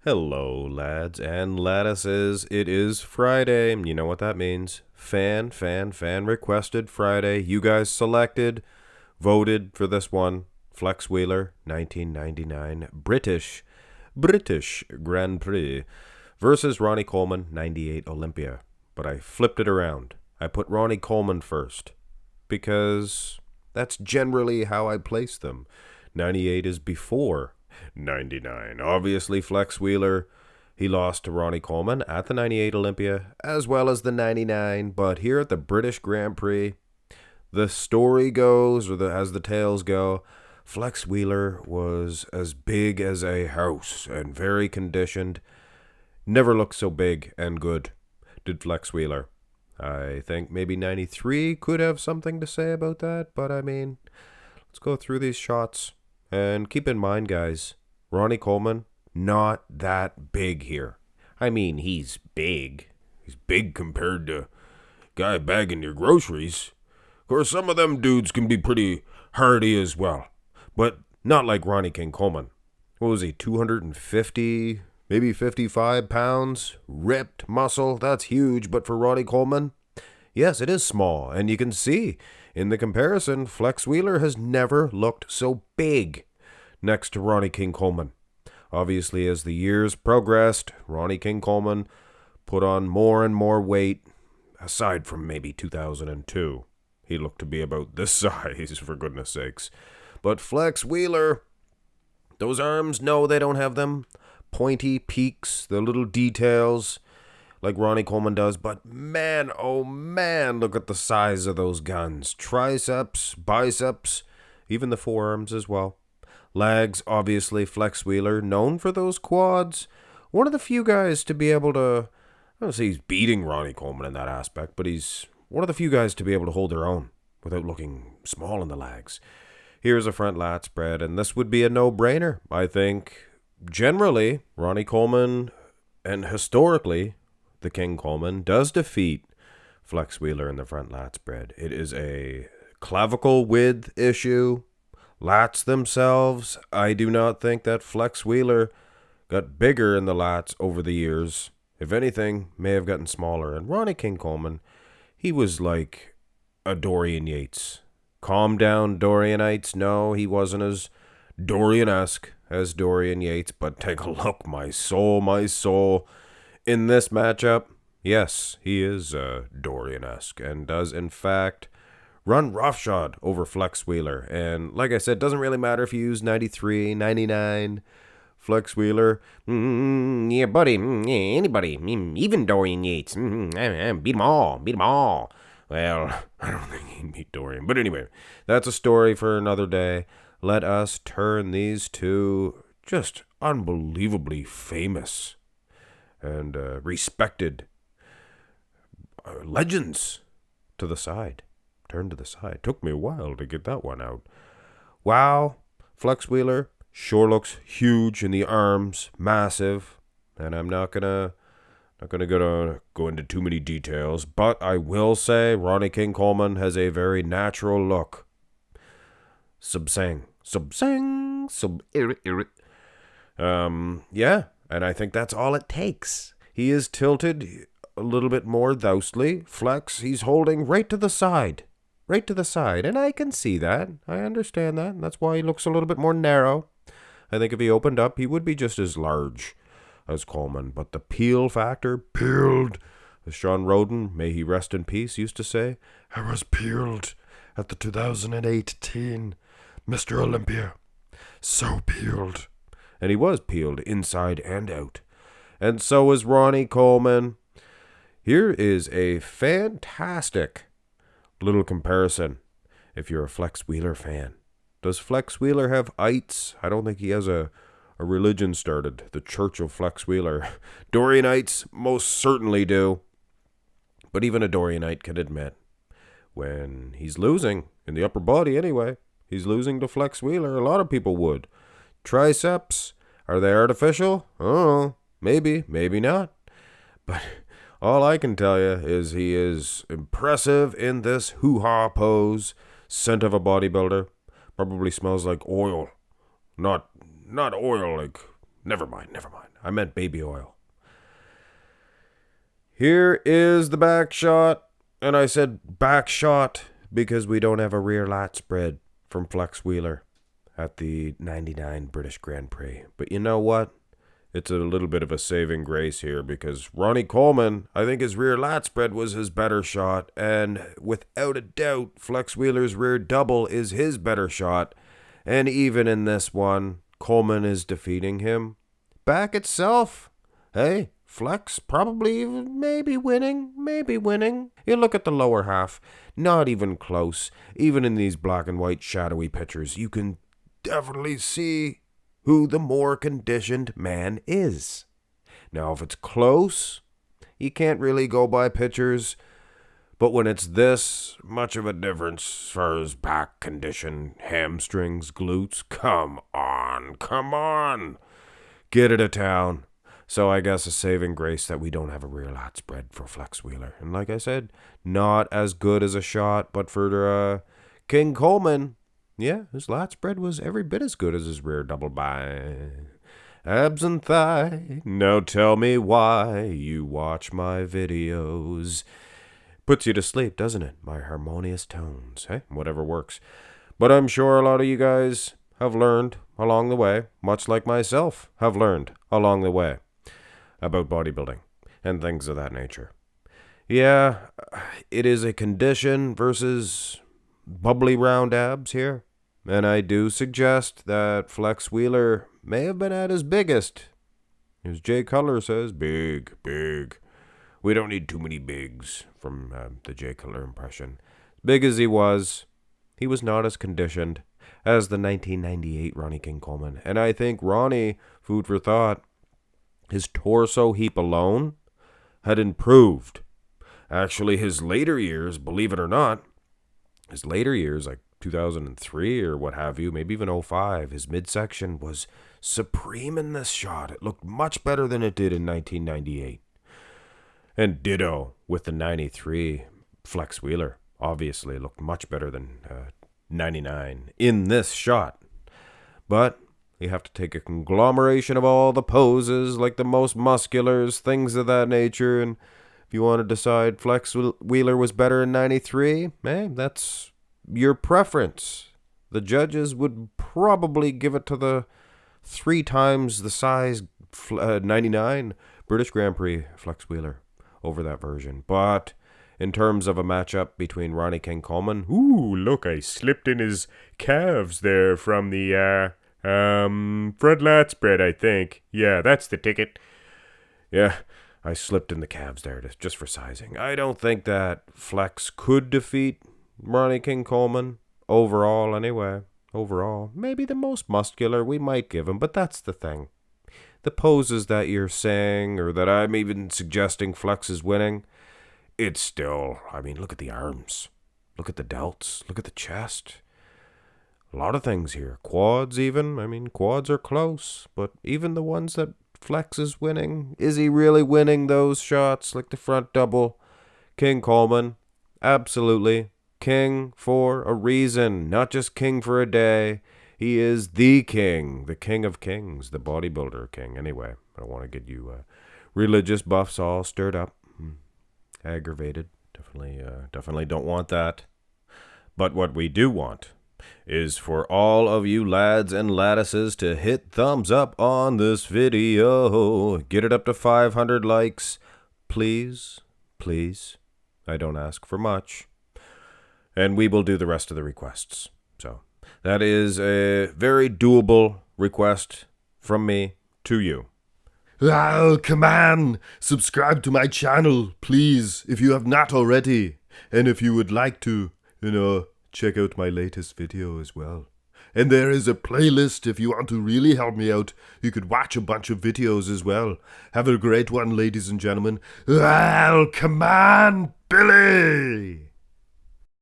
Hello, lads and lattices. It is Friday. You know what that means. Fan requested Friday. You guys selected, voted for this one. Flex Wheeler, 1999. British Grand Prix versus Ronnie Coleman, 98 Olympia. But I flipped it around. I put Ronnie Coleman first because that's generally how I place them. 98 is before 99. Obviously, Flex Wheeler, he lost to Ronnie Coleman at the 98 Olympia, as well as the 99. But here at the British Grand Prix, the story goes, or as the tales go, Flex Wheeler was as big as a house and very conditioned. Never looked so big and good, did Flex Wheeler. I think maybe 93 could have something to say about that, but I mean, let's go through these shots. And keep in mind, guys, Ronnie Coleman, not that big here. I mean, he's big. He's big compared to guy bagging your groceries. Of course, some of them dudes can be pretty hardy as well, but not like Ronnie King Coleman. What was he, 250, maybe 55 pounds? Ripped muscle, that's huge, but for Ronnie Coleman, yes, it is small, and you can see in the comparison, Flex Wheeler has never looked so big next to Ronnie King Coleman. Obviously, as the years progressed, Ronnie King Coleman put on more and more weight, aside from maybe 2002. He looked to be about this size, for goodness sakes. But Flex Wheeler, those arms, no, they don't have them pointy peaks, the little details like Ronnie Coleman does, but man, oh man, look at the size of those guns. Triceps, biceps, even the forearms as well. Legs, obviously, Flex Wheeler, known for those quads. One of the few guys to be able to, I don't say he's beating Ronnie Coleman in that aspect, but he's one of the few guys to be able to hold their own without looking small in the legs. Here's a front lat spread, and this would be a no-brainer. I think, generally, Ronnie Coleman, and historically, the King Coleman does defeat Flex Wheeler in the front lat spread. It is a clavicle width issue. Lats themselves, I do not think that Flex Wheeler got bigger in the lats over the years. If anything, may have gotten smaller. And Ronnie King Coleman, he was like a Dorian Yates. Calm down, Dorianites. No, he wasn't as Dorian-esque as Dorian Yates. But take a look, my soul. In this matchup, yes, he is Dorian-esque and does, in fact, run roughshod over Flex Wheeler. And like I said, doesn't really matter if you use 93, 99, Flex Wheeler. Yeah, buddy, anybody, even Dorian Yates. Beat them all. Well, I don't think he'd beat Dorian. But anyway, that's a story for another day. Let us turn these two just unbelievably famous and respected legends to the side. Turn to the side. Took me a while to get that one out. Wow, Flex Wheeler sure looks huge in the arms, massive, and I'm not gonna go into too many details, but I will say Ronnie King Coleman has a very natural look. Yeah. And I think that's all it takes. He is tilted a little bit more thoustly. Flex, he's holding right to the side. And I can see that. I understand that. And that's why he looks a little bit more narrow. I think if he opened up, he would be just as large as Coleman. But the peel factor, peeled, as Sean Roden, may he rest in peace, used to say, I was peeled at the 2018 Mr. Olympia. So peeled. And he was peeled inside and out. And so was Ronnie Coleman. Here is a fantastic little comparison if you're a Flex Wheeler fan. Does Flex Wheeler have ites? I don't think he has a religion started, the Church of Flex Wheeler. Dorianites most certainly do. But even a Dorianite can admit when he's losing, in the upper body anyway, he's losing to Flex Wheeler. A lot of people would. Triceps, are they artificial? Oh, maybe not. But all I can tell you is he is impressive in this hoo-ha pose. Scent of a bodybuilder. Probably smells like oil. Not oil like Never mind. I meant baby oil. Here is the back shot. And I said back shot because we don't have a rear lat spread from Flex Wheeler at the 99 British Grand Prix. But you know what? It's a little bit of a saving grace here because Ronnie Coleman, I think his rear lat spread was his better shot. And without a doubt, Flex Wheeler's rear double is his better shot. And even in this one, Coleman is defeating him. Back itself, hey, Flex probably even maybe winning. You look at the lower half, not even close. Even in these black and white shadowy pictures, you can definitely see who the more conditioned man is. Now, if it's close, you can't really go by pictures. But when it's this much of a difference as far as back condition, hamstrings, glutes, come on. Get it a town. So I guess a saving grace that we don't have a rear lat spread for Flex Wheeler. And like I said, not as good as a shot, but for King Coleman, yeah, his lat spread was every bit as good as his rear double by. Abs and thigh, now tell me why you watch my videos. Puts you to sleep, doesn't it? My harmonious tones, hey? Whatever works. But I'm sure a lot of you guys have learned along the way, much like myself have learned along the way, about bodybuilding and things of that nature. Yeah, it is a condition versus bubbly round abs here. And I do suggest that Flex Wheeler may have been at his biggest. As Jay Cutler says, big. We don't need too many bigs from the Jay Cutler impression. Big as he was not as conditioned as the 1998 Ronnie King Coleman. And I think Ronnie, food for thought, his torso heap alone had improved. Actually, his later years, believe it or not, like 2003 or what have you, maybe even 05, his midsection was supreme in this shot. It looked much better than it did in 1998. And ditto with the 93 Flex Wheeler. Obviously looked much better than 99 in this shot. But you have to take a conglomeration of all the poses, like the most musculars, things of that nature. And if you want to decide Flex Wheeler was better in 93, that's your preference. The judges would probably give it to the 3 times the size 99 British Grand Prix Flex Wheeler over that version. But in terms of a matchup between Ronnie King Coleman, look, I slipped in his calves there from the front lat spread, I think. Yeah, that's the ticket. Yeah, I slipped in the calves there just for sizing. I don't think that Flex could defeat Ronnie King Coleman overall anyway. Overall, maybe the most muscular we might give him, but that's the thing. The poses that you're saying, or that I'm even suggesting Flex is winning, it's still, look at the arms. Look at the delts. Look at the chest. A lot of things here. Quads even. Quads are close, but even the ones that Flex is winning, is he really winning those shots like the front double? King Coleman, absolutely. King for a reason, not just king for a day. He is the king of kings, the bodybuilder king. Anyway, I don't want to get you religious buffs all stirred up, aggravated. Definitely don't want that. But what we do want is for all of you lads and lattices to hit thumbs up on this video. Get it up to 500 likes. Please. I don't ask for much. And we will do the rest of the requests. So that is a very doable request from me to you. Oh, come on! Subscribe to my channel, please, if you have not already. And if you would like to, check out my latest video as well. And there is a playlist if you want to really help me out. You could watch a bunch of videos as well. Have a great one, ladies and gentlemen. Oh, come on, Billy!